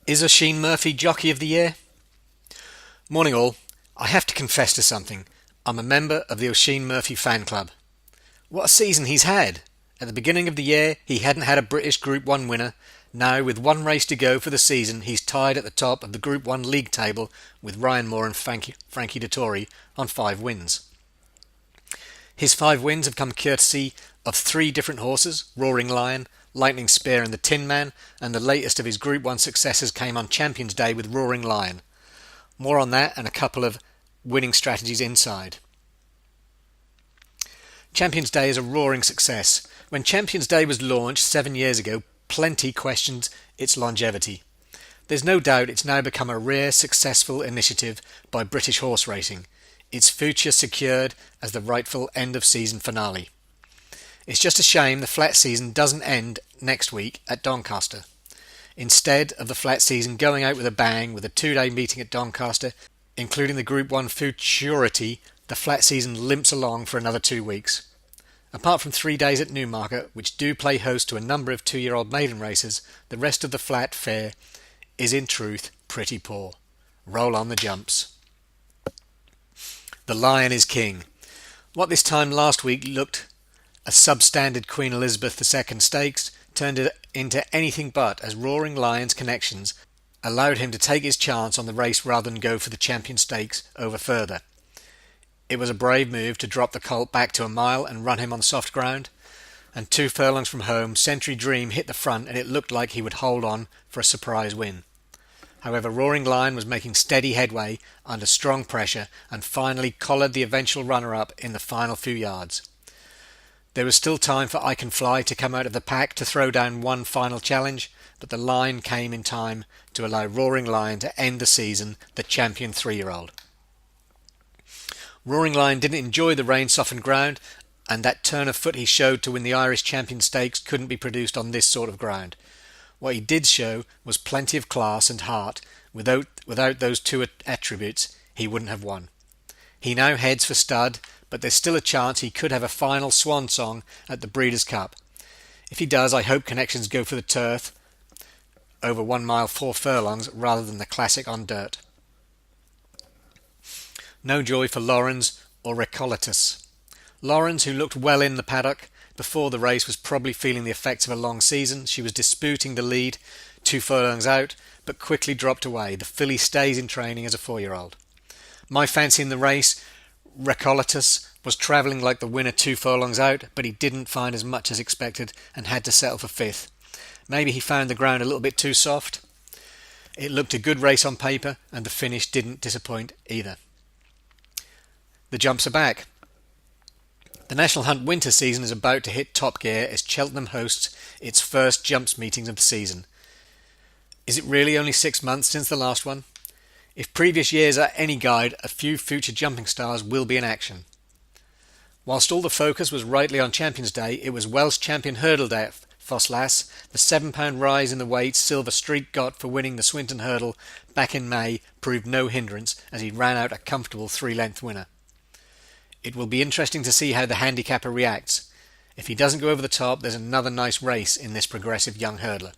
Is Oisin Murphy Jockey of the Year? Morning all. I have to confess to something. I'm a member of the Oisin Murphy Fan Club. What a season he's had! At the beginning of the year, he hadn't had a British Group 1 winner. Now, with one race to go for the season, he's tied at the top of the Group 1 league table with Ryan Moore and Frankie Dettori on 5 wins. His 5 wins have come courtesy of 3 different horses: Roaring Lion, Lightning Spear and the Tin Man, and the latest of his Group 1 successes came on Champions Day with Roaring Lion. More on that and a couple of winning strategies inside. Champions Day is a roaring success. When Champions Day was launched 7 years ago, plenty questioned its longevity. There's no doubt it's now become a rare, successful initiative by British horse racing, its future secured as the rightful end-of-season finale. It's just a shame the flat season doesn't end next week at Doncaster. Instead of the flat season going out with a bang with a 2-day meeting at Doncaster, including the Group 1 futurity, the flat season limps along for another 2 weeks. Apart from 3 days at Newmarket, which do play host to a number of 2-year-old maiden races, the rest of the flat fare is in truth pretty poor. Roll on the jumps. The Lion is king. What this time last week looked a substandard Queen Elizabeth II stakes turned it into anything but, as Roaring Lion's connections allowed him to take his chance on the race rather than go for the Champion Stakes over further. It was a brave move to drop the colt back to a mile and run him on soft ground, and 2 furlongs from home, Century Dream hit the front and it looked like he would hold on for a surprise win. However, Roaring Lion was making steady headway under strong pressure and finally collared the eventual runner-up in the final few yards. There was still time for I Can Fly to come out of the pack to throw down one final challenge, but the line came in time to allow Roaring Lion to end the season the champion 3-year-old. Roaring Lion didn't enjoy the rain-softened ground, and that turn of foot he showed to win the Irish Champion Stakes couldn't be produced on this sort of ground. What he did show was plenty of class and heart. Without those 2 attributes, he wouldn't have won. He now heads for stud, but there's still a chance he could have a final swan song at the Breeders' Cup. If he does, I hope connections go for the turf over 1 mile 4 furlongs rather than the classic on dirt. No joy for Lawrence or Recoletus. Lawrence, who looked well in the paddock before the race, was probably feeling the effects of a long season. She was disputing the lead 2 furlongs out, but quickly dropped away. The filly stays in training as a 4-year-old. My fancy in the race, Recoletus was travelling like the winner 2 furlongs out, but he didn't find as much as expected and had to settle for 5th. Maybe he found the ground a little bit too soft. It looked a good race on paper, and the finish didn't disappoint either. The jumps are back. The National Hunt winter season is about to hit top gear as Cheltenham hosts its first jumps meetings of the season. Is it really only 6 months since the last one? If previous years are any guide, a few future jumping stars will be in action. Whilst all the focus was rightly on Champions Day, it was Welsh champion hurdle day at Foslas. The £7 rise in the weight Silver Streak got for winning the Swinton Hurdle back in May proved no hindrance as he ran out a comfortable 3-length winner. It will be interesting to see how the handicapper reacts. If he doesn't go over the top, there's another nice race in this progressive young hurdler.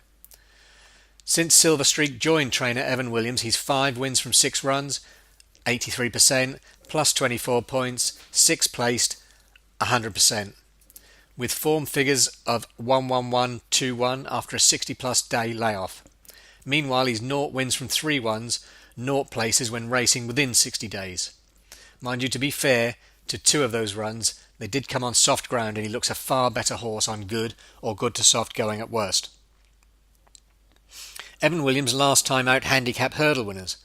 Since Silver Streak joined trainer Evan Williams, he's 5 wins from 6 runs, 83%, plus 24 points, 6th placed, 100%, with form figures of 1-1-1-2-1 after a 60-plus day layoff. Meanwhile, he's 0 wins from 3 ones, 0 places when racing within 60 days. Mind you, to be fair to 2 of those runs, they did come on soft ground and he looks a far better horse on good or good to soft going at worst. Evan Williams last time out handicap hurdle winners.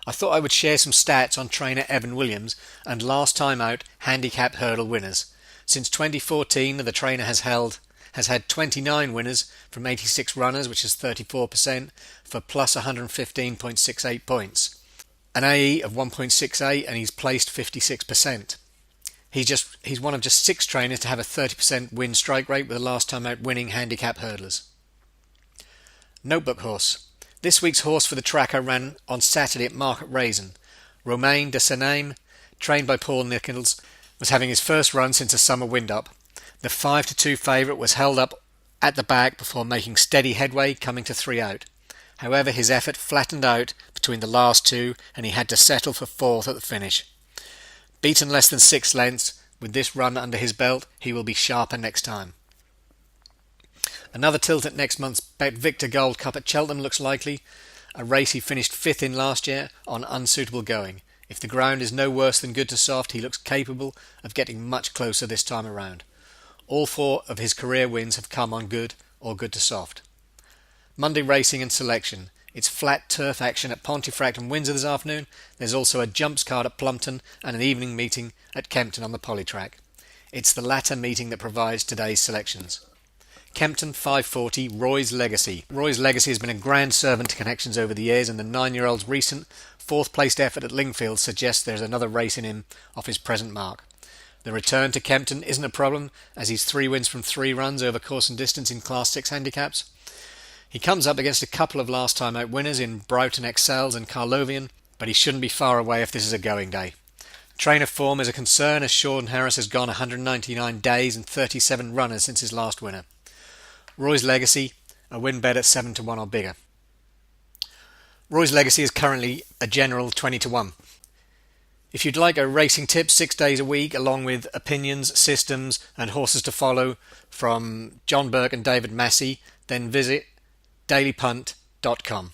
I thought I would share some stats on trainer Evan Williams and last time out handicap hurdle winners. Since 2014, the trainer has had 29 winners from 86 runners, which is 34%, for plus 115.68 points. An AE of 1.68 and he's placed 56%. He's one of just 6 trainers to have a 30% win strike rate with the last time out winning handicap hurdlers. Notebook horse. This week's horse for the tracker ran on Saturday at Market Raisin. Romain de Senaim, trained by Paul Nichols, was having his first run since a summer wind-up. The 5-2 favourite was held up at the back before making steady headway, coming to 3 out. However, his effort flattened out between the last two and he had to settle for fourth at the finish. Beaten less than 6 lengths, with this run under his belt, he will be sharper next time. Another tilt at next month's Bet Victor Gold Cup at Cheltenham looks likely, a race he finished 5th in last year on unsuitable going. If the ground is no worse than good to soft, he looks capable of getting much closer this time around. All 4 of his career wins have come on good or good to soft. Monday racing and selection. It's flat turf action at Pontefract and Windsor this afternoon. There's also a jumps card at Plumpton and an evening meeting at Kempton on the Polytrack. It's the latter meeting that provides today's selections. Kempton 540, Roy's Legacy. Roy's Legacy has been a grand servant to Connections over the years, and the 9-year-old's recent 4th placed effort at Lingfield suggests there's another race in him off his present mark. The return to Kempton isn't a problem, as he's 3 wins from 3 runs over course and distance in Class 6 handicaps. He comes up against a couple of last time out winners in Broughton Excels and Carlovian, but he shouldn't be far away if this is a going day. Trainer form is a concern, as Sean Harris has gone 199 days and 37 runners since his last winner. Roy's Legacy, a win bet at 7-1 or bigger. Roy's Legacy is currently a general 20-1. If you'd like a racing tip 6 days a week, along with opinions, systems and horses to follow from John Burke and David Massey, then visit dailypunt.com.